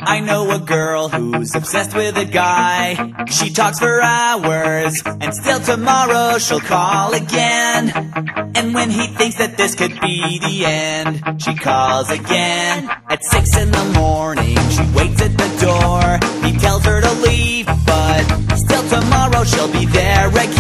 I know a girl who's obsessed with a guy. She talks for hours, and still tomorrow she'll call again. And when he thinks that this could be the end, she calls again. At 6 in the morning, she waits at the door. He tells her to leave, but still tomorrow she'll be there again.